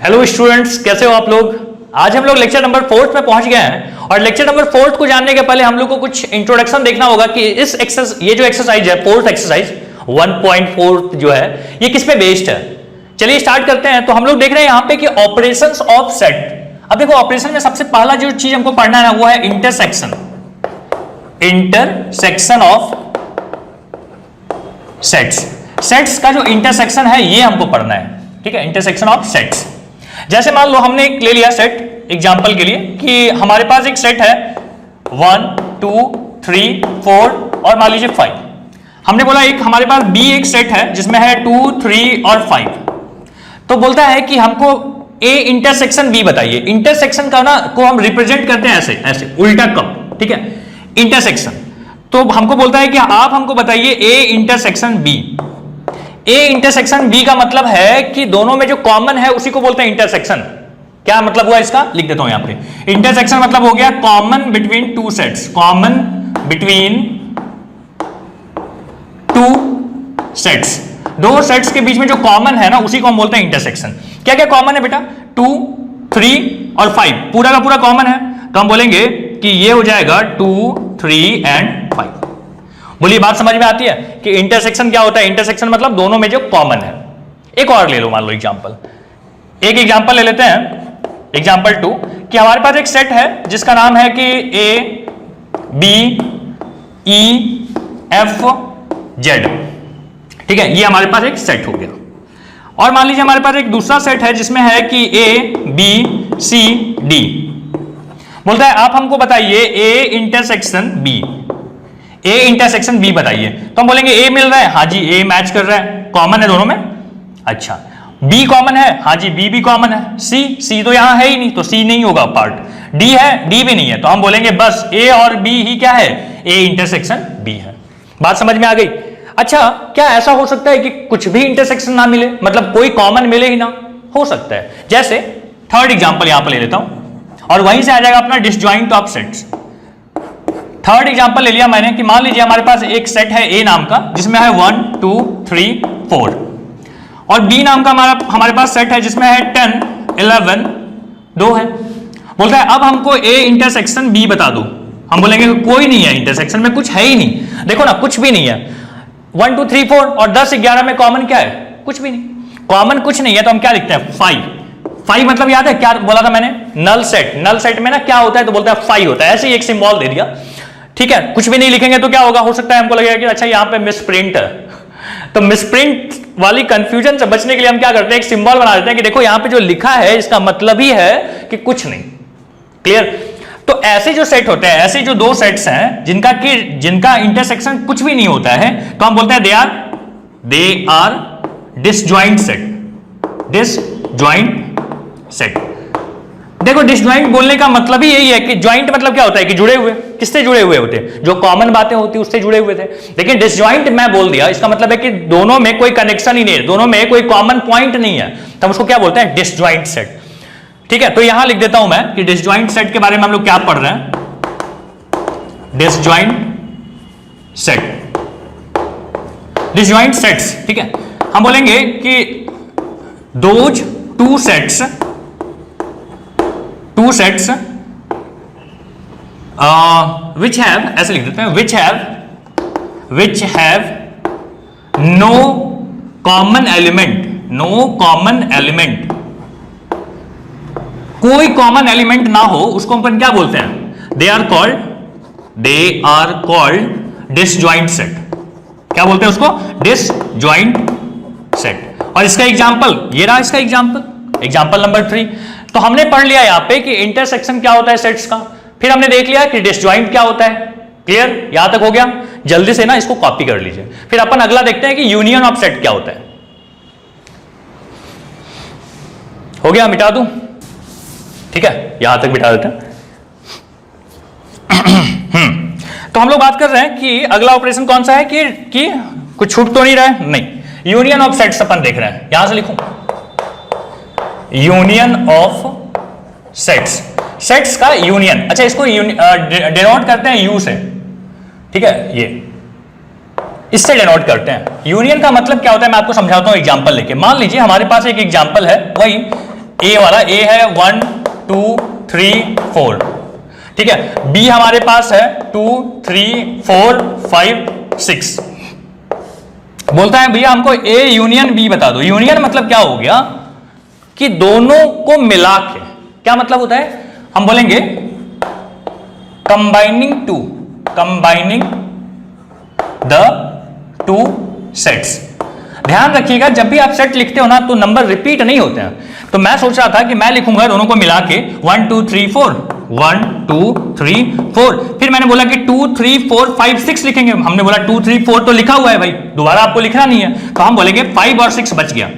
Hello students, कैसे हो आप लोग। आज हम लोग लेक्चर नंबर 4 में पहुंच गए हैं और लेक्चर नंबर 4 को जानने के पहले हम लोग को कुछ इंट्रोडक्शन देखना होगा कि ये जो एक्सरसाइज है, फोर्थ एक्सरसाइज 1.4 जो है, ये किस पे बेस्ड है। चलिए स्टार्ट करते हैं। तो हम लोग देख रहे हैं यहाँ पे कि ऑपरेशंस ऑफ सेट। अब देखो, ऑपरेशन में सबसे पहला जो चीज हमको पढ़ना है ना, वो है इंटरसेक्शन ऑफ सेट्स। सेट्स का जो इंटरसेक्शन है ये हमको पढ़ना है, ठीक है। Intersection of sets. जैसे मान लो हमने एक ले लिया सेट एग्जांपल के लिए कि हमारे पास एक सेट है 1 2 3 4 और मान लीजिए 5। हमने बोला एक हमारे पास बी एक सेट है जिसमें है 2 3 और 5। तो बोलता है कि हमको ए इंटरसेक्शन बी बताइए। इंटरसेक्शन का ना को हम रिप्रेजेंट करते हैं ऐसे ऐसे उल्टा कप, ठीक है, इंटरसेक्शन। तो हमको बोलता है कि आप हमको बताइए A intersection B. A intersection B का मतलब है कि दोनों में जो कॉमन है उसी को बोलते हैं इंटरसेक्शन। क्या मतलब हुआ इसका, लिख देता हूं यहां पे। इंटरसेक्शन मतलब हो गया common between two sets, common between two sets. दो सेट्स के बीच में जो कॉमन है ना उसी को हम बोलते हैं इंटरसेक्शन। क्या क्या कॉमन है बेटा, 2 3 और 5 पूरा का पूरा कॉमन है। तो हम बोलेंगे कि ये हो जाएगा 2 3 एंड 5। बोलिए बात समझ में आती है कि इंटरसेक्शन क्या होता है। इंटरसेक्शन मतलब दोनों में जो कॉमन है। एक और ले लो, मान लो एग्जांपल, एक एग्जांपल ले लेते हैं, एग्जांपल 2, कि हमारे पास एक सेट है जिसका नाम है कि A B E F Z, ठीक है। ये हमारे पास एक सेट हो गया। और मान लीजिए हमारे पास एक दूसरा सेट है जिसमें है कि ए बी सी डी। बोलता है आप हमको बताइए A intersection B. A intersection B बताइए। तो हम बोलेंगे ए मिल रहा है, हाँ जी ए मैच कर रहा है, कॉमन है दोनों में। अच्छा, बी कॉमन है, हाँ जी बी भी कॉमन है। सी तो यहां है ही नहीं, तो सी नहीं होगा पार्ट। डी है, डी भी नहीं है। तो हम बोलेंगे बस ए और बी ही क्या है, ए इंटरसेक्शन बी है। बात समझ में आ गई। अच्छा, क्या ऐसा हो सकता है कि कुछ भी इंटरसेक्शन ना मिले, मतलब कोई कॉमन मिले ही ना? हो सकता है। जैसे थर्ड एग्जाम्पल यहां पर ले लेता हूं और वहीं से आ जाएगा अपना disjoint of sets. Third example ले लिया मैंने कि मान लीजिए हमारे पास एक सेट है ए नाम का जिसमें है 1 2 3 4 और बी नाम का हमारे पास सेट है जिसमें है 10 11 2 है। बोलता है अब हमको ए इंटरसेक्शन बी बता दो। हम बोलेंगे कोई नहीं है, इंटरसेक्शन में कुछ है ही नहीं। देखो ना, कुछ भी नहीं है। 1 2 3 4 और 10 11 में कॉमन क्या है, कुछ भी नहीं। कॉमन कुछ नहीं है तो हम क्या लिखते हैं, 5 मतलब याद है क्या बोला था मैंने, नल सेट। नल सेट में ना क्या होता है, तो बोलता है 5 होता है। ऐसे ही एक सिंबल दे दिया, ठीक है। कुछ भी नहीं लिखेंगे तो क्या होगा, हो सकता है हमको लगेगा कि अच्छा यहां पे मिसप्रिंट है। तो मिसप्रिंट वाली कंफ्यूजन से बचने के लिए हम क्या करते हैं, एक सिंबल बना देते हैं कि देखो यहां पे जो लिखा है इसका मतलब ही है कि कुछ नहीं। क्लियर। तो ऐसे जो सेट होते हैं, ऐसे जो दो सेट्स हैं जिनका इंटरसेक्शन कुछ भी नहीं होता है, तो हम बोलते हैं they are disjoint set. Disjoint set. देखो, डिसजॉइंट बोलने का मतलब ही यही है कि जॉइंट मतलब क्या होता है कि जुड़े हुए। किससे जुड़े हुए होते हैं, जो कॉमन बातें होती है उससे जुड़े हुए थे। लेकिन डिसजॉइंट मैं बोल दिया, इसका मतलब है कि दोनों में कोई कनेक्शन ही नहीं है, दोनों में कोई कॉमन पॉइंट नहीं है, तो हम उसको क्या बोलते हैं, डिसजॉइंट सेट। ठीक है। तो यहां लिख देता हूं मैं कि डिसजॉइंट सेट के बारे में हम लोग क्या पढ़ रहे हैं, डिसजॉइंट सेट, डिसजॉइंट सेट्स, ठीक है। हम बोलेंगे कि those two sets which have, ऐसे लिख देते हैं, which have no common element, कोई कॉमन एलिमेंट ना हो, उसको अपन क्या बोलते हैं, they are called disjoint set। क्या बोलते हैं उसको, disjoint set। और इसका एग्जांपल ये रहा, इसका एग्जांपल नंबर 3। तो हमने पढ़ लिया यहां पे कि इंटरसेक्शन क्या होता है सेट्स का, फिर हमने देख लिया कि डिसजॉइंट क्या होता है। क्लियर, यहां तक हो गया। जल्दी से ना इसको कॉपी कर लीजिए। फिर अपन अगला देखते हैं कि यूनियन ऑफ सेट क्या होता है। हो गया, मिटा दूं, ठीक है, यहां तक मिटा देते हैं। तो हम लोग बात कर रहे हैं कि अगला ऑपरेशन कौन सा है कि कुछ छूट तो नहीं रहा है, नहीं। यूनियन ऑफ सेट्स अपन देख रहे हैं। यहां से लिखूं, यूनियन ऑफ सेट्स, सेट्स का यूनियन। अच्छा, इसको डिनोट करते हैं यू से, ठीक है, ये इससे डिनोट करते हैं। यूनियन का मतलब क्या होता है मैं आपको समझाता हूं एग्जांपल लेके। मान लीजिए हमारे पास एक एग्जांपल है, वही ए वाला, ए है 1 2 3 4, ठीक है। बी हमारे पास है 2 3 4 5 6। बोलता है भैया हमको ए यूनियन बी बता दो। यूनियन मतलब क्या हो गया कि दोनों को मिला के, क्या मतलब होता है, हम बोलेंगे कंबाइनिंग द टू सेट्स। ध्यान रखिएगा जब भी आप सेट लिखते हो ना तो नंबर रिपीट नहीं होते हैं। तो मैं सोच रहा था कि मैं लिखूंगा दोनों को मिला के 1 2 3 4 1 2 3 4, फिर मैंने बोला कि 2 3 4 5 6 लिखेंगे। हमने बोला 2 3 4 तो लिखा हुआ है भाई, दोबारा आपको लिखना नहीं है, तो हम बोलेंगे 5 और 6 बच गया।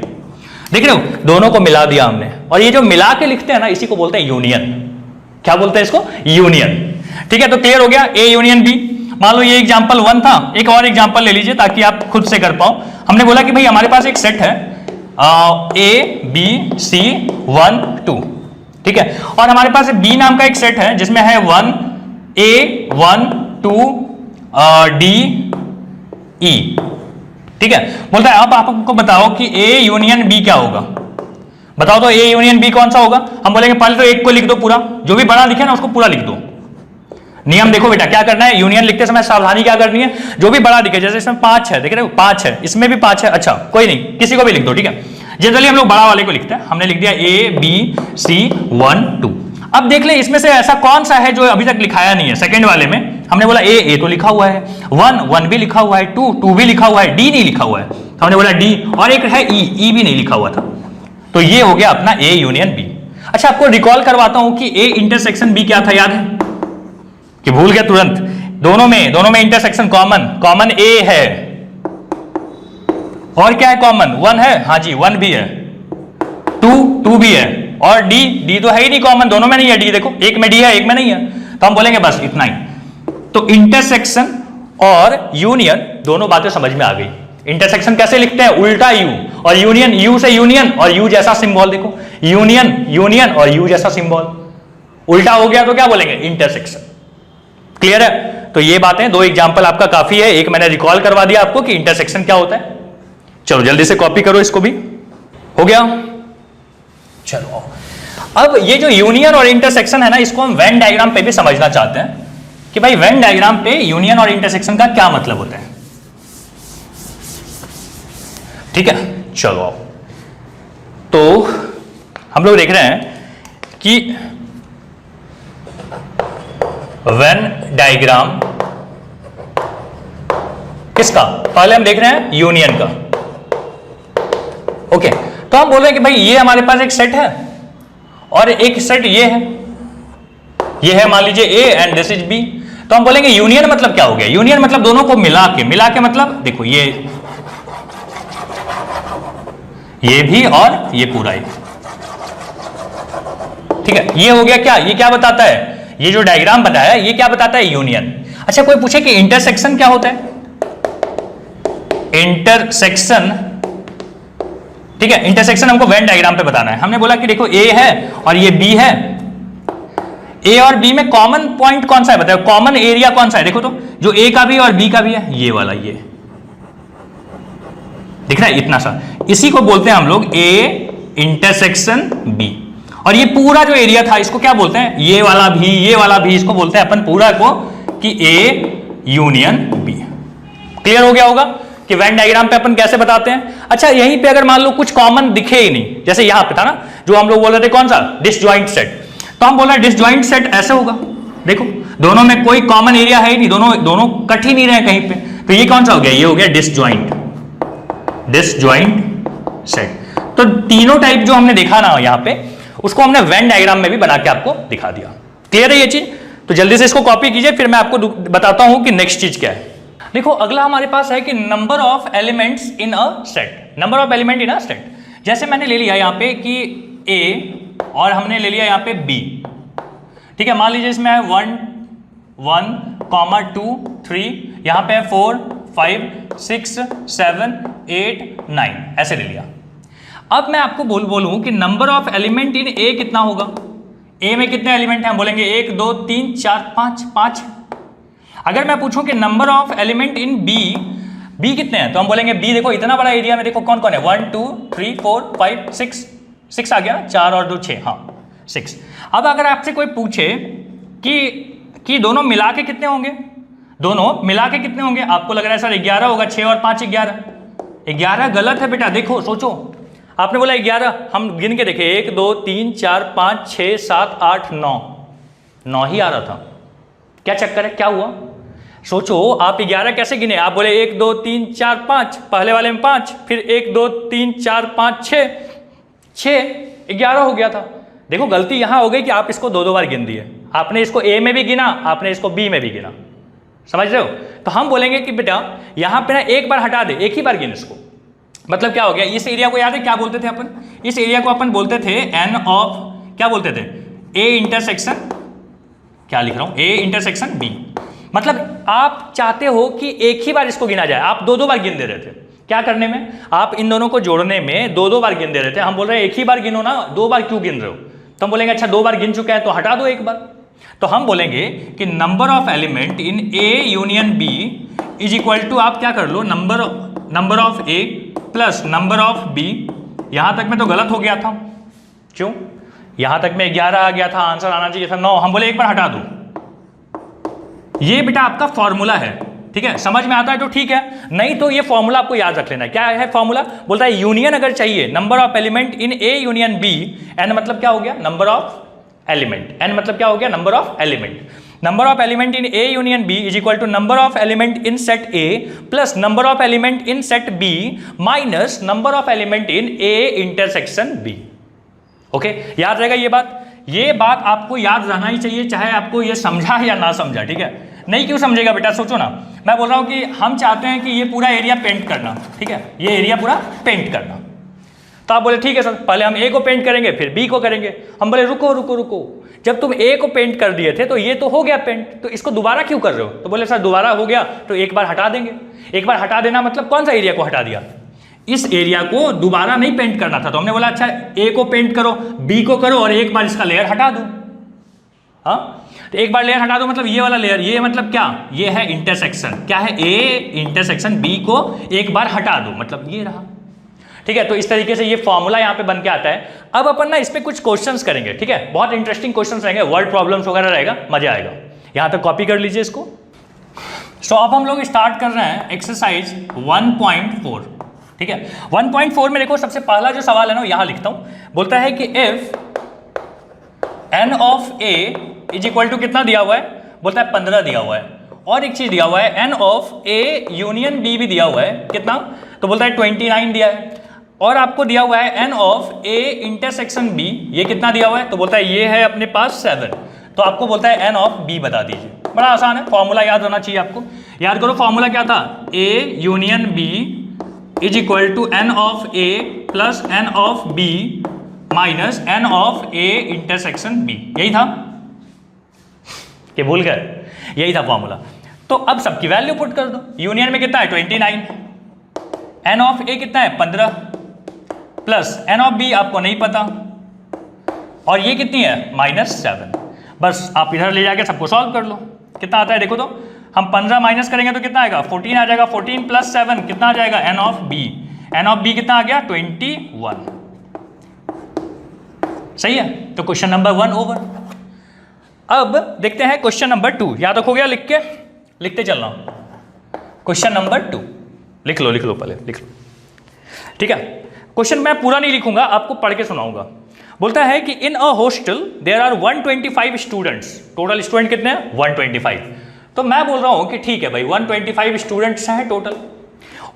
देख रहे हो, दोनों को मिला दिया हमने। और ये जो मिला के लिखते हैं ना, इसी को बोलते हैं यूनियन। क्या बोलते हैं इसको? यूनियन। ठीक है, तो क्लियर हो गया ए यूनियन बी। मान लो ये एग्जांपल 1 था, एक और एग्जांपल ले लीजिए ताकि आप खुद से कर पाओ। हमने बोला कि भाई हमारे पास एक सेट है ए बी सी 1 2, ठीक है, और हमारे पास बी नाम का एक सेट है जिसमें है 1 ए 1 2 डी ई, ठीक है। बोलता है अब आप हमको बताओ कि ए यूनियन बी क्या होगा, बताओ तो ए यूनियन बी कौन सा होगा। हम बोलेंगे पहले तो एक को लिख दो पूरा, जो भी बड़ा लिखे ना उसको पूरा लिख दो। नियम देखो बेटा क्या करना है, यूनियन लिखते समय सावधानी क्या करनी है, जो भी बड़ा दिखे, जैसे इसमें 5 है, देख रहे हो 5 है, इसमें भी 5 है, अच्छा कोई नहीं, किसी को भी लिख दो, ठीक है। जनरली हम लोग बड़ा वाले को लिखते हैं, हमने लिख दिया ए बी सी 1 2। अब देख ले इसमें से ऐसा कौन सा है जो अभी तक लिखाया नहीं है। सेकंड वाले में हमने बोला ए तो लिखा हुआ है, 1 भी लिखा हुआ है, 2 भी लिखा हुआ है, डी नहीं लिखा हुआ है, तो हमने बोला डी, और एक है ई भी नहीं लिखा हुआ था। तो ये हो गया अपना ए यूनियन बी। अच्छा आपको रिकॉल करवाता हूं कि ए इंटरसेक्शन बी क्या था, याद है कि भूल गया तुरंत? दोनों में इंटरसेक्शन कॉमन ए है, और क्या है कॉमन? 1 है, हाँ जी 1 भी है, 2 भी है, और डी तो है ही नहीं कॉमन, दोनों में नहीं है डी, देखो एक में डी है एक में नहीं है, तो हम बोलेंगे बस इतना ही। तो इंटरसेक्शन और यूनियन दोनों बातें समझ में आ गई। इंटरसेक्शन कैसे लिखते हैं? उल्टा यू, और यूनियन यू से यूनियन और यू जैसा सिंबल, देखो यूनियन और यू जैसा सिंबल, उल्टा हो गया तो क्या बोलेंगे? इंटरसेक्शन। क्लियर है? तो ये बातें, 2 एग्जांपल आपका काफी है, एक मैंने रिकॉल करवा दिया आपको कि इंटरसेक्शन क्या होता है। चलो जल्दी से कॉपी करो इसको भी, हो गया। चलो अब ये जो यूनियन और इंटरसेक्शन है ना, इसको हम वेन डायग्राम पे भी समझना चाहते हैं कि भाई वेन डायग्राम पे यूनियन और इंटरसेक्शन का क्या मतलब होता है, ठीक है। चलो तो हम लोग देख रहे हैं कि वेन डायग्राम किसका, पहले हम देख रहे हैं यूनियन का। ओके, तो हम बोल रहे हैं कि भाई ये हमारे पास एक सेट है और एक सेट ये है मान लीजिए A and this is B. तो हम बोलेंगे यूनियन मतलब क्या हो गया? यूनियन मतलब दोनों को मिला के मतलब देखो ये भी और ये पूरा ही, ठीक है। ये हो गया क्या? ये क्या बताता है? ये जो डायग्राम बनाया ये क्या बताता है? यूनियन। अच्छा कोई पूछे कि इंटरसेक्शन क्या होता है? इंटरसेक्शन, ठीक है, इंटरसेक्शन हमको वेन डायग्राम पे बताना है। हमने बोला कि देखो ए है और ये बी है, ए और बी में कॉमन पॉइंट कौन सा है बताओ, कॉमन एरिया कौन सा है? देखो तो जो ए का भी और बी का भी है, ये वाला, ये दिख रहा है इतना सा, इसी को बोलते हैं हम लोग ए इंटरसेक्शन बी। और ये पूरा जो एरिया था इसको क्या बोलते हैं? ये वाला भी इसको बोलते हैं अपन पूरा को कि ए यूनियन बी। क्लियर हो गया होगा कि वेन डायग्राम पे अपन कैसे बताते हैं। अच्छा यहीं पे अगर मान लो कुछ कॉमन दिखे ही नहीं, जैसे यहां पे था ना जो हम लोग बोल रहे थे कौन सा, डिसजॉइंट सेट, तो हम बोल रहे हैं डिसजॉइंट सेट ऐसे होगा, देखो दोनों में कोई कॉमन एरिया है ही नहीं, दोनों कट ही नहीं रहे कहीं पे, तो ये कौन सा हो गया? ये हो गया डिसजॉइंट सेट। तो तीनों टाइप जो हमने देखा ना यहाँ पे, उसको हमने वेन डायग्राम में भी बना के आपको दिखा दिया। क्लियर है ये चीज? तो जल्दी से इसको कॉपी कीजिए, फिर मैं आपको बताता हूं कि नेक्स्ट चीज क्या है। देखो अगला हमारे पास है कि number of elements in a set, number of element in a set. जैसे मैंने ले लिया यहाँ पे कि ए और हमने ले लिया यहाँ पे बी, ठीक है। मान लीजिए इसमें है 1 1, 2 3, यहाँ पे है 4 5 6 7 8 9, ऐसे ले लिया। अब मैं आपको बोलूं कि नंबर ऑफ एलिमेंट इन ए कितना होगा? ए में कितने एलिमेंट हैं? हम बोलेंगे 1 2 3 4 5। अगर मैं पूछूं कि number of element in B कितने हैं, तो हम बोलेंगे बी देखो इतना बड़ा एरिया में देखो कौन कौन है, 1 2 3 4 5 6 6 आ गया, 4 और 2 6, हाँ 6। अब अगर आपसे कोई पूछे कि दोनों मिला के कितने होंगे, दोनों मिला के कितने होंगे, आपको लग रहा है सर 11 होगा, 6 और 5 11। 11 गलत है बेटा, देखो सोचो, आपने बोला 11, हम गिन के देखे 1 2 3 4 5 6 7 8 9, 9 ही आ रहा था। क्या चक्कर है, क्या हुआ? सोचो आप 11 कैसे गिने, आप बोले 1 2 3 4 5, पहले वाले में 5, फिर 1 2 3 4 5 6, 11 हो गया था। देखो गलती यहां हो गई कि आप इसको 2 बार गिन दिए, आपने इसको ए में भी गिना, आपने इसको बी में भी गिना, समझ रहे हो? तो हम बोलेंगे कि बेटा यहां पे ना एक बार हटा दे, एक ही बार गिन इसको। मतलब क्या हो गया, इस एरिया को याद है क्या बोलते थे अपन, इस एरिया को अपन बोलते थे एन ऑफ, क्या बोलते थे, ए इंटरसेक्शन, क्या लिख रहा हूं, ए इंटरसेक्शन बी। मतलब आप चाहते हो कि एक ही बार इसको गिना जाए, आप 2 बार गिन दे रहे थे। क्या करने में, आप इन दोनों को जोड़ने में 2 बार गिन दे रहे थे। हम बोल रहे हैं एक ही बार गिनो ना, 2 बार क्यों गिन रहे हो? तो हम बोलेंगे अच्छा 2 बार गिन चुके हैं तो हटा दो एक बार। तो हम बोलेंगे कि number of element in A union B is equal to, आप क्या कर लो, number of A plus number of B. यहां तक में तो गलत हो गया था, क्यों? यहां तक में 11 आ गया था, आंसर आना चाहिए था 9, हम बोले एक बार हटा दो। ये बेटा आपका फॉर्मूला है, ठीक है, समझ में आता है तो ठीक है, नहीं तो ये फॉर्मूला आपको याद रख लेना है। क्या है फॉर्मूला? बोलता है यूनियन अगर चाहिए, number of element in A union B, N मतलब क्या हो गया, नंबर ऑफ एलिमेंट, एन मतलब क्या हो गया, number of element. Number of element in A union B is equal to number of element in set A plus number of element in set B minus number of element in A intersection B. Okay, याद रहेगा ये बात? ये बात आपको याद रहना ही चाहिए, चाहे आपको ये समझा या ना समझा, ठीक है? नहीं क्यों समझेगा बेटा, सोचो ना, मैं बोल रहा हूं कि हम चाहते हैं कि ये पूरा एरिया पेंट करना, ठीक है, ये एरिया पूरा पेंट करना। तो आप बोले ठीक है सर, पहले हम ए को पेंट करेंगे फिर बी को करेंगे। हम बोले रुको रुको रुको, जब तुम ए को पेंट कर दिए थे तो ये तो हो गया पेंट, तो इसको दोबारा क्यों कर रहे हो? तो बोले सर दोबारा हो गया तो एक बार हटा देंगे। एक बार हटा देना मतलब कौन सा एरिया को हटा दिया? इस एरिया को दोबारा नहीं पेंट करना था। तो हमने बोला अच्छा ए को पेंट करो, बी को करो और एक बार इसका लेयर हटा दो। हाँ, तो एक बार लेयर हटा दो मतलब ये वाला लेयर, ये मतलब क्या, ये है इंटरसेक्शन, क्या है, ए इंटरसेक्शन बी को एक बार हटा दो, मतलब ये रहा, ठीक है। तो इस तरीके से ये फॉर्मूला यहाँ पे बन के आता है। अब अपन ना इस पे कुछ क्वेश्चंस करेंगे, ठीक है, बहुत इंटरेस्टिंग क्वेश्चंस रहेंगे, वर्ड प्रॉब्लम्स वगैरह रहेगा, मजा आएगा। यहाँ तक कॉपी कर लीजिए इसको। सो अब हम लोग स्टार्ट कर रहे हैं एक्सरसाइज 1.4, ठीक है। 1.4 में देखो सबसे पहला जो सवाल है ना यहाँ लिखता हूँ, बोलता है कि if N of A is equal to कितना दिया हुआ है, बोलता है 15 दिया हुआ है, और एक चीज दिया हुआ है N of A union B भी दिया हुआ है, कितना, तो बोलता है 29 दिया है, और आपको दिया हुआ है N of A intersection B, ये कितना दिया हुआ है, तो बोलता है ये है अपने पास 7, तो आपको बोलता है एन ऑफ बी बता दीजिए। बड़ा आसान है, फॉर्मूला याद होना चाहिए आपको। याद करो फॉर्मूला क्या था, A union B is equal to N of A plus N of B minus N of A intersection B, यही था कि भूल गए, यही था फॉर्मूला। तो अब सबकी वैल्यू पुट कर दो। यूनियन में कितना है 29, एन ऑफ ए कितना है 15 प्लस एन ऑफ बी आपको नहीं पता, और ये कितनी है -7। बस आप इधर ले जाके सबको सॉल्व कर लो, कितना आता है देखो तो, हम 15 माइनस करेंगे तो कितना आएगा 14 आ जाएगा, 14 प्लस 7 कितना आ जाएगा, N of B, N of B कितना आ गया 21। सही है, तो क्वेश्चन नंबर 1 ओवर। अब देखते हैं क्वेश्चन नंबर 2, याद रखो गया, लिख के लिखते चलना। क्वेश्चन नंबर 2 लिख लो पहले लिख लो, ठीक है। क्वेश्चन मैं पूरा नहीं लिखूंगा, आपको पढ़ के सुनाऊंगा। बोलता है कि in a hostel there are 125 students, total student कितने हैं 125। तो मैं बोल रहा हूं कि ठीक है भाई 125 स्टूडेंट्स हैं टोटल,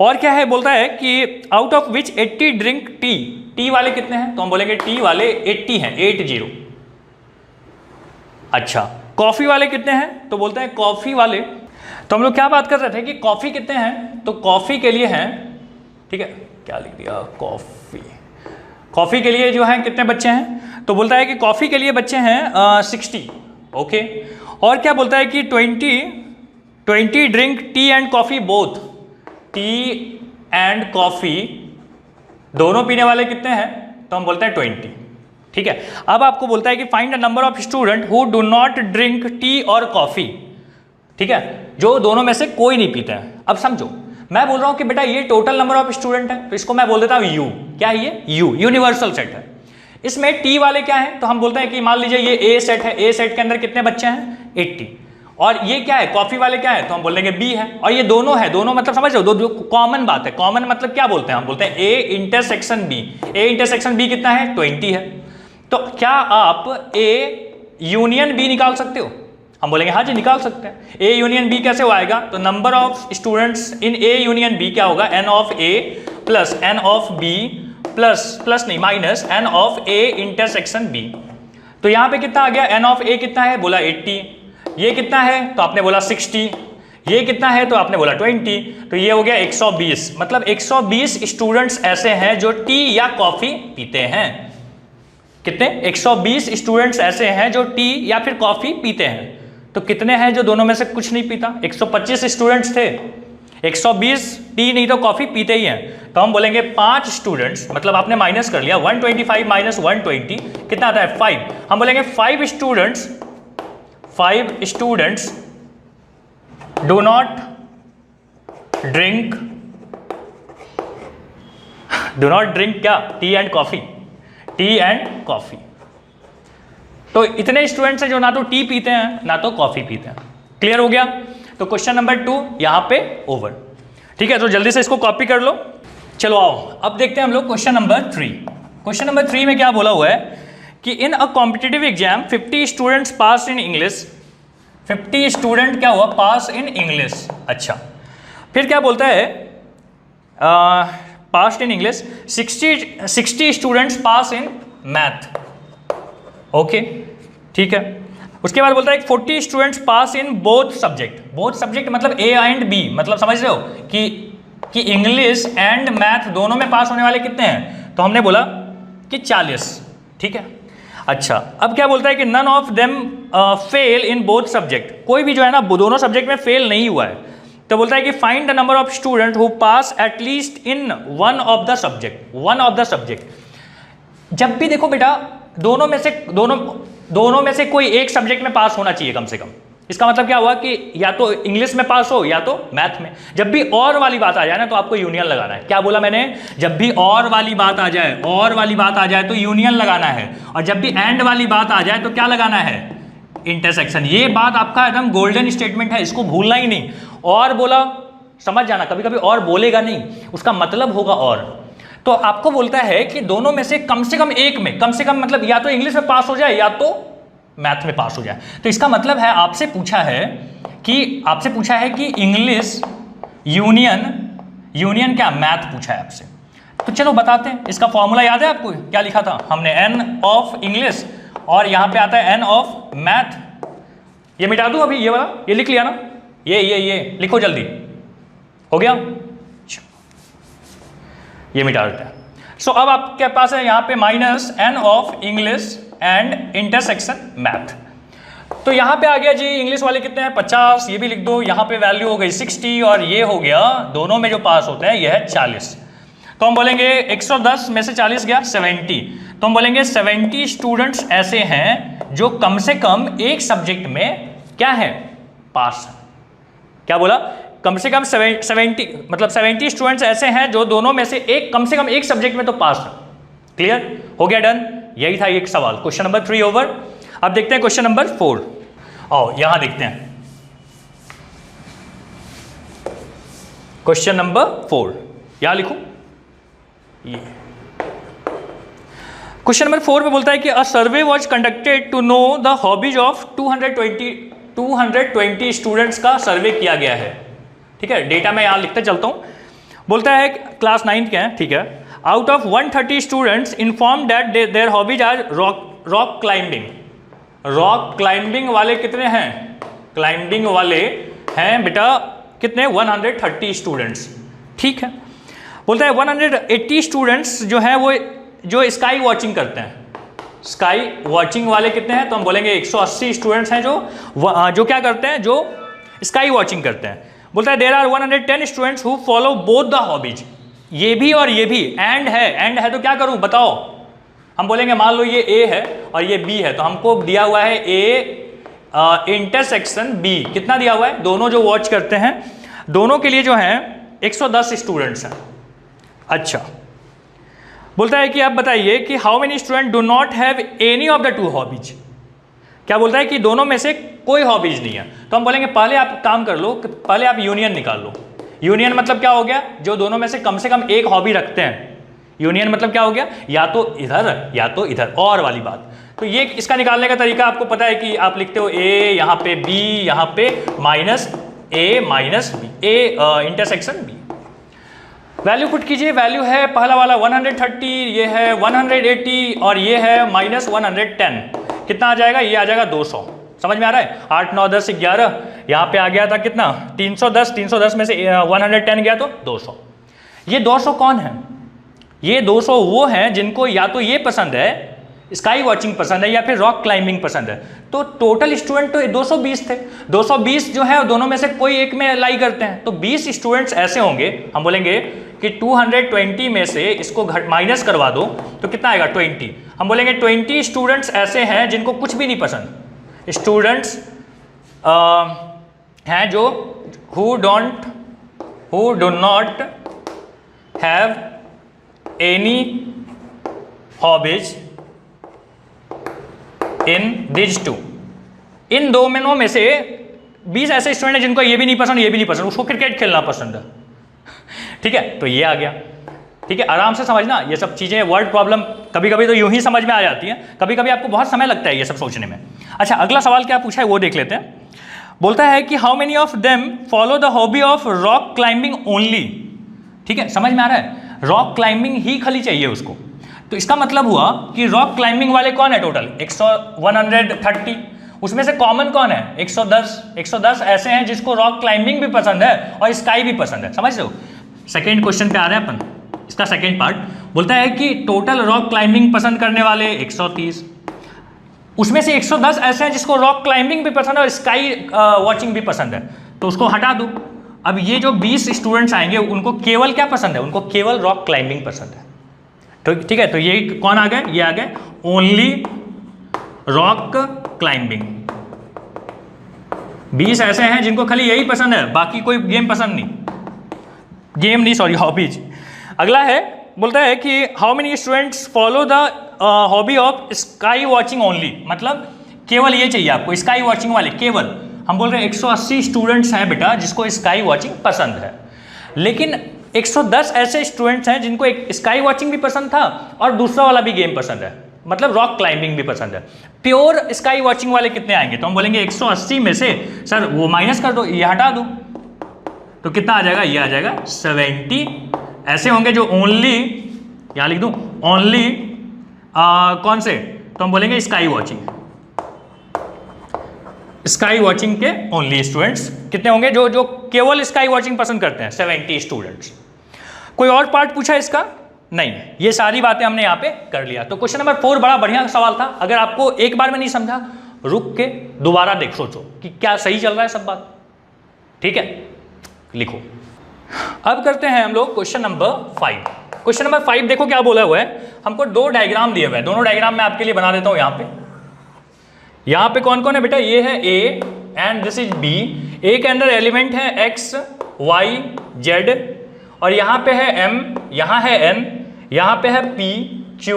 और क्या है, बोलता है कि out of which 80 drink tea, T वाले कितने हैं, तो हम बोलेंगे टी वाले 80 हैं, 80। अच्छा, कॉफी वाले कितने हैं, तो बोलते हैं कॉफी वाले, तो हम लोग क्या बात कर रहे थे कि कॉफी कितने हैं, तो कॉफी के लिए हैं, ठीक है, क्या लिख दिया, कॉफी के लिए जो है कितने बच्चे हैं, तो बोलता है कि कॉफी के लिए बच्चे हैं 60, ओके। और क्या बोलता है कि 20 drink tea and coffee both, T and coffee दोनों पीने वाले कितने हैं, तो हम बोलते हैं 20, ठीक है। अब आपको बोलता है कि find the number of student who do not drink tea और कॉफी, ठीक है, जो दोनों में से कोई नहीं पीते हैं। अब समझो, मैं बोल रहा हूं कि बेटा ये टोटल नंबर ऑफ स्टूडेंट है, तो इसको मैं बोल देता हूं यू, क्या है ये, यू यूनिवर्सल सेट है। इसमें टी वाले क्या है, तो हम बोलते हैं कि मान लीजिए ये ए सेट है, ए सेट के अंदर कितने बच्चे हैं 80, और ये क्या है कॉफी वाले क्या है, तो हम बोलेंगे बी है, और ये दोनों है, दोनों मतलब समझ रहे हो, दो कॉमन बात है। कॉमन मतलब क्या बोलते हैं, हम बोलते हैं A intersection B, A intersection B कितना है 20 है। तो क्या आप ए यूनियन बी निकाल सकते हो, हम बोलेंगे हाँ जी निकाल सकते हैं। ए यूनियन बी कैसे आएगा, तो number of students in A union B क्या होगा, N of A plus N of B plus नहीं minus N of A intersection B. तो यहाँ पे कितना आ गया, एन ऑफ ए कितना है, बोला 80, ये कितना है तो आपने बोला 60, ये कितना है तो आपने बोला 20, तो ये हो गया 120। मतलब 120 स्टूडेंट्स ऐसे हैं जो टी या कॉफी पीते हैं। कितने, 120 स्टूडेंट्स ऐसे हैं जो टी या फिर कॉफी पीते हैं। तो कितने हैं जो दोनों में से कुछ नहीं पीता, 125 स्टूडेंट्स थे, 120 टी नहीं तो कॉफी पीते ही हैं, तो हम बोलेंगे 5 स्टूडेंट्स, मतलब आपने माइनस कर लिया 125 माइनस 120 कितना आता है 5, हम बोलेंगे 5 स्टूडेंट्स डू नॉट ड्रिंक क्या, टी एंड कॉफी। तो इतने स्टूडेंट्स हैं जो ना तो टी पीते हैं ना तो कॉफी पीते हैं। क्लियर हो गया, तो क्वेश्चन नंबर 2 यहां पे ओवर। ठीक है, तो जल्दी से इसको कॉपी कर लो। चलो आओ अब देखते हैं हम लोग क्वेश्चन नंबर 3। क्वेश्चन नंबर 3 में क्या बोला हुआ है कि in a competitive exam 50 students pass in English, 50 student क्या हुआ पास इन इंग्लिश। अच्छा, फिर क्या बोलता है pass in English, 60 students pass in math. Okay ठीक है, उसके बाद बोलता है 40 students pass in both subject मतलब ए एंड बी, मतलब समझ रहे हो कि इंग्लिश एंड मैथ दोनों में पास होने वाले कितने हैं, तो हमने बोला कि 40। ठीक है, अच्छा अब क्या बोलता है कि none of them fail in both subject, कोई भी जो है ना दोनों सब्जेक्ट में फेल नहीं हुआ है। तो बोलता है कि find the number of student who pass at least in one of the subject. जब भी देखो बेटा दोनों में से कोई एक सब्जेक्ट में पास होना चाहिए कम से कम। इसका मतलब क्या हुआ कि या तो इंग्लिश में पास हो या तो मैथ में। जब भी और वाली बात आ जाए ना तो आपको यूनियन लगाना है। क्या बोला मैंने, जब भी और वाली बात आ जाए तो यूनियन लगाना है, और जब भी एंड वाली बात आ जाए तो क्या लगाना है, इंटरसेक्शन। ये बात आपका एकदम गोल्डन स्टेटमेंट है, इसको भूलना ही नहीं। और बोला समझ जाना, कभी कभी और बोलेगा नहीं, उसका मतलब होगा और। तो आपको बोलता है कि दोनों में से कम एक में, कम से कम मतलब या तो इंग्लिश में पास हो जाए या तो मैथ में पास हो जाए। तो इसका मतलब है आपसे पूछा है कि इंग्लिश यूनियन क्या, मैथ पूछा है आपसे। तो चलो बताते हैं, इसका फॉर्मूला याद है आपको, क्या लिखा था हमने, एन ऑफ इंग्लिश और यहां पे आता है एन ऑफ मैथ। ये मिटा दूं अभी, ये वाला ये लिख लिया ना, ये लिखो जल्दी, हो गया, ये मिटा देते हैं। सो अब आपके पास है यहाँ पे minus N of English and intersection math. तो यहाँ पे आ गया जी, इंग्लिश वाले कितने हैं 50, ये भी लिख दो, यहाँ पे वैल्यू हो गई 60 और ये हो गया, दोनों में जो पास होते हैं ये है 40। तो हम बोलेंगे 110 में से 40 गया 70, तो हम बोलेंगे 70 स्टूडेंट्स ऐसे हैं जो कम से कम एक सब्जेक्ट में क्या है, पास। क्या बोला, कम से कम 70 मतलब 70 स्टूडेंट्स ऐसे हैं जो दोनों में से एक, कम से कम एक सब्जेक्ट में तो पास है। क्लियर हो गया, डन। यही था एक सवाल, क्वेश्चन नंबर 3 ओवर। अब देखते हैं क्वेश्चन नंबर 4। आओ यहां देखते हैं क्वेश्चन नंबर 4, यहां लिखो ये क्वेश्चन नंबर 4 में बोलता है कि a survey was conducted to know the hobbies of 220 students का सर्वे किया गया है। ठीक है, डेटा मैं यहां लिखते चलता हूं। बोलता है क्लास 9 के हैं, ठीक है, out of 130 students inform that their hobbies are rock climbing. Rock climbing वाले कितने हैं, क्लाइंबिंग वाले हैं बेटा कितने, 130 स्टूडेंट्स। ठीक है, बोलता है 180 स्टूडेंट्स जो हैं वो जो स्काई वॉचिंग करते हैं। स्काई वॉचिंग वाले कितने हैं, तो हम बोलेंगे 180 स्टूडेंट्स हैं जो क्या करते हैं, जो स्काई वॉचिंग करते हैं। बोलता है there are 110 students who follow both the hobbies. ये भी और ये भी, एंड है तो क्या करूं बताओ। हम बोलेंगे मान लो ये ए है और ये बी है, तो हमको दिया हुआ है ए इंटरसेक्शन बी, कितना दिया हुआ है, दोनों जो वॉच करते हैं दोनों के लिए जो है 110 स्टूडेंट्स हैं। अच्छा बोलता है कि आप बताइए कि how many student do not have any of the two hobbies. क्या बोलता है कि दोनों में से कोई हॉबीज नहीं है। तो हम बोलेंगे पहले आप काम कर लो, पहले आप यूनियन निकाल लो। यूनियन मतलब क्या हो गया, जो दोनों में से कम एक हॉबी रखते हैं। यूनियन मतलब क्या हो गया, या तो इधर या तो इधर, और वाली बात। तो ये इसका निकालने का तरीका आपको पता है कि आप लिखते हो ए, यहाँ पे बी, यहाँ पे minus A minus B, A intersection B. Value put कीजिए, वैल्यू है पहला वाला 130, ये है 180 और ये है माइनस 110। कितना आ जाएगा, ये आ जाएगा 200। समझ में आ रहा है, 8 9 10 11, यहाँ पे आ गया था कितना 310, 310 में से 110 गया तो 200। ये 200 कौन है, ये 200 वो हैं जिनको या तो ये पसंद है, स्काई वॉचिंग पसंद है, या फिर रॉक क्लाइंबिंग पसंद है। तो टोटल स्टूडेंट तो 220 थे, 220 जो है दोनों में से कोई एक में लाई करते हैं। तो 20 स्टूडेंट्स ऐसे होंगे, हम बोलेंगे कि 220 में से इसको माइनस करवा दो तो कितना आएगा 20। हम बोलेंगे 20 स्टूडेंट्स ऐसे हैं जिनको कुछ भी नहीं पसंद। स्टूडेंट्स हैं जो who do not have any hobbies in this two. इन दोनों में से 20 ऐसे स्टूडेंट हैं जिनको ये भी नहीं पसंद, ये भी नहीं पसंद, उसको क्रिकेट खेलना पसंद है। ठीक है, तो ये आ गया। ठीक है, आराम से समझना, ये सब चीज़ें वर्ड प्रॉब्लम कभी कभी तो यूं ही समझ में आ जाती हैं, कभी कभी आपको बहुत समय लगता है ये सब सोचने में। अच्छा, अगला सवाल क्या पूछा है वो देख लेते हैं। बोलता है कि how many of them follow the hobby of rock climbing only. ठीक है, समझ में आ रहा है, रॉक क्लाइंबिंग ही खाली चाहिए उसको। तो इसका मतलब हुआ कि रॉक क्लाइंबिंग वाले कौन है टोटल 130, उसमें से कॉमन कौन है 110 ऐसे हैं जिसको रॉक क्लाइंबिंग भी पसंद है और स्काई भी पसंद है। समझ रहे हो, सेकेंड क्वेश्चन पे आ रहे हैं अपन, इसका सेकेंड पार्ट। बोलता है कि टोटल रॉक क्लाइंबिंग पसंद करने वाले 130, उसमें से 110 ऐसे हैं जिसको रॉक क्लाइंबिंग भी पसंद है और स्काई वॉचिंग भी पसंद है, तो उसको हटा दो। अब ये जो 20 स्टूडेंट्स आएंगे उनको केवल क्या पसंद है, उनको केवल रॉक क्लाइंबिंग पसंद है। तो ठीक है, तो ये कौन आ गए, ये आ गए ओनली रॉक क्लाइंबिंग। 20 ऐसे हैं जिनको खाली यही पसंद है, बाकी कोई गेम पसंद नहीं, हॉबीज। अगला है, बोलता है कि how many students follow the hobby of sky watching only. मतलब केवल ये चाहिए आपको, स्काई वॉचिंग वाले केवल। हम बोल रहे हैं 180 स्टूडेंट्स हैं बेटा जिसको स्काई वॉचिंग पसंद है, लेकिन 110 ऐसे स्टूडेंट्स हैं जिनको एक स्काई वॉचिंग भी पसंद था और दूसरा वाला भी गेम पसंद है, मतलब रॉक क्लाइंबिंग भी पसंद है। प्योर स्काई वॉचिंग वाले कितने आएंगे, तो हम बोलेंगे 180 में से सर वो माइनस कर दो, ये हटा दो, तो कितना आ जाएगा, ये आ जाएगा 70 ऐसे होंगे जो ओनली, यहाँ लिख दूं ओनली कौन से, तो हम बोलेंगे स्काई वॉचिंग के ओनली स्टूडेंट्स कितने होंगे, जो केवल स्काई वॉचिंग पसंद करते हैं 70 स्टूडेंट्स। कोई और पार्ट पूछा इसका नहीं, ये सारी बातें हमने यहाँ पे कर लिया। तो क्वेश्चन नंबर 4 बड़ा बढ़िया सवाल था। अगर आपको एक बार में नहीं समझा, रुक के दोबारा देख, सोचो कि क्या सही चल रहा है सब बात। ठीक है, लिखो। अब करते हैं हम लोग क्वेश्चन नंबर 5। क्वेश्चन नंबर 5 देखो क्या बोला हुआ है, हमको 2 डायग्राम दिए हुए हैं, दोनों डायग्राम मैं आपके लिए बना देता हूँ। यहाँ पे कौन कौन है बेटा, ये है A and this is B। A के अंदर एलिमेंट है X, Y, Z, और यहाँ पे है M, यहाँ है N, यहाँ पे है P, Q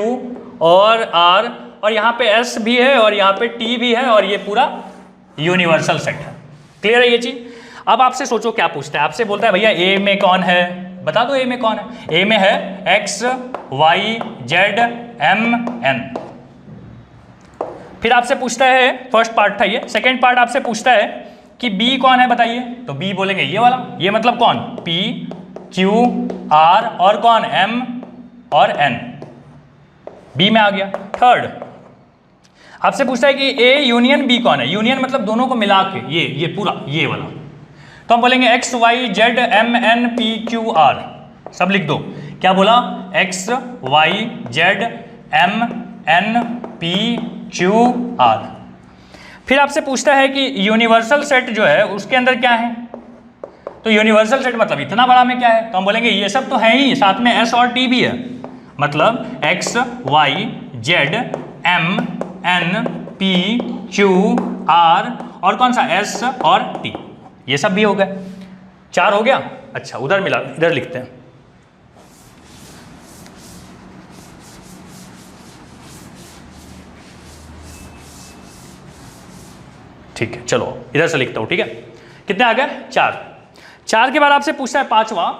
और R, और यहाँ पे S भी है और यहाँ पे T भी है, और ये पूरा यूनिवर्सल सेट है। क्लियर है ये चीज। अब आपसे सोचो क्या पूछता है, आपसे बोलता है भैया A में कौन है, बता दो A में कौन है। A में है X, Y, Z, M, N। फिर आपसे पूछता है, फर्स्ट पार्ट था ये, सेकेंड पार्ट आपसे पूछता है कि B कौन है बताइए, तो B बोलेंगे ये वाला, ये मतलब कौन P, Q, R और कौन M और N, B में आ गया। थर्ड आपसे पूछता है कि A यूनियन B कौन है, यूनियन मतलब दोनों को मिला के ये पूरा ये वाला, तो हम बोलेंगे X, Y, Z, M, N, P, Q, R, सब लिख दो। क्या बोला, X, Y, Z, M, N, P, Q, R। फिर आपसे पूछता है कि यूनिवर्सल सेट जो है उसके अंदर क्या है, तो यूनिवर्सल सेट मतलब इतना बड़ा में क्या है, तो हम बोलेंगे ये सब तो है ही, साथ में S और T भी है, मतलब X, Y, Z, M, N, P, Q, R और कौन सा S और T, ये सब भी हो गए। 4 हो गया। अच्छा, उधर मिला, इधर लिखते हैं। ठीक है, चलो इधर से लिखता हूं, ठीक है। कितने आ गए? 4। 4 के बाद आपसे पूछता है 5वां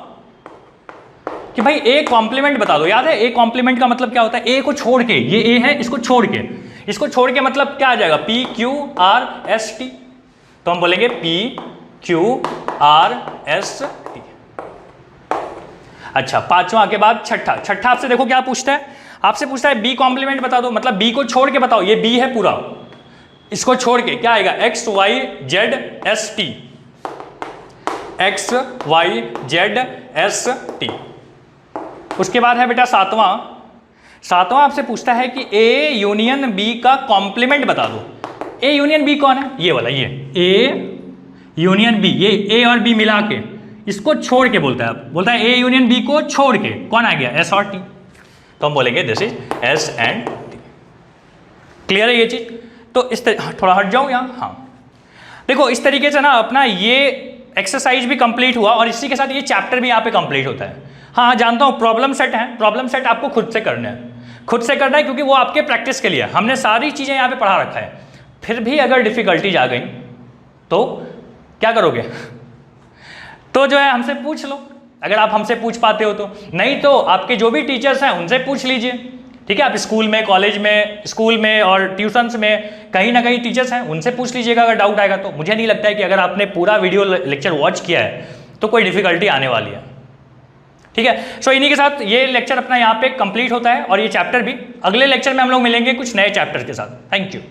कि भाई ए कॉम्प्लीमेंट बता दो। याद है ए कॉम्प्लीमेंट का मतलब क्या होता है? ए को छोड़ के, ये ए है, इसको छोड़ के मतलब क्या आ जाएगा? P Q R S T. तो हम बोलेंगे P Q R S T. अच्छा, 5वां के बाद छठा आपसे देखो क्या पूछता है? आपसे पूछता है बी कॉम्प्लीमेंट बता दो, मतलब बी को छोड़ के बताओ। ये बी है पूरा, इसको छोड़ के क्या आएगा? X Y Z S T, X Y Z S T. उसके बाद है बेटा 7वां आपसे पूछता है कि ए यूनियन बी का कॉम्प्लीमेंट बता दो। ए यूनियन बी कौन है? ये वाला, ये ए यूनियन बी, ये ए और बी मिला के इसको छोड़ के बोलता है ए यूनियन बी को छोड़ के कौन आ गया? एस और टी। तो हम बोलेंगे this is S and T. Clear है ये चीज? तो इस तरह थोड़ा हट जाऊं यहाँ, हाँ देखो इस तरीके से ना अपना ये एक्सरसाइज भी कंप्लीट हुआ और इसी के साथ ये चैप्टर भी यहाँ पे कंप्लीट होता है। हाँ जानता हूँ प्रॉब्लम सेट है, प्रॉब्लम सेट आपको खुद से करना है, क्योंकि वो आपके प्रैक्टिस के लिए हमने सारी चीज़ें यहाँ पे पढ़ा रखा है। फिर भी अगर डिफिकल्टीज आ गई तो क्या करोगे? तो जो है हमसे पूछ लो, अगर आप हमसे पूछ पाते हो तो, नहीं तो आपके जो भी टीचर्स हैं उनसे पूछ लीजिए, ठीक है। आप स्कूल में, कॉलेज में, स्कूल में और ट्यूशन्स में कहीं ना कहीं टीचर्स हैं, उनसे पूछ लीजिएगा अगर डाउट आएगा तो। मुझे नहीं लगता है कि अगर आपने पूरा वीडियो लेक्चर वॉच किया है तो कोई डिफिकल्टी आने वाली है, ठीक है। सो इन्हीं के साथ ये लेक्चर अपना यहाँ पे कंप्लीट होता है और ये चैप्टर भी। अगले लेक्चर में हम लोग मिलेंगे कुछ नए चैप्टर के साथ। Thank you.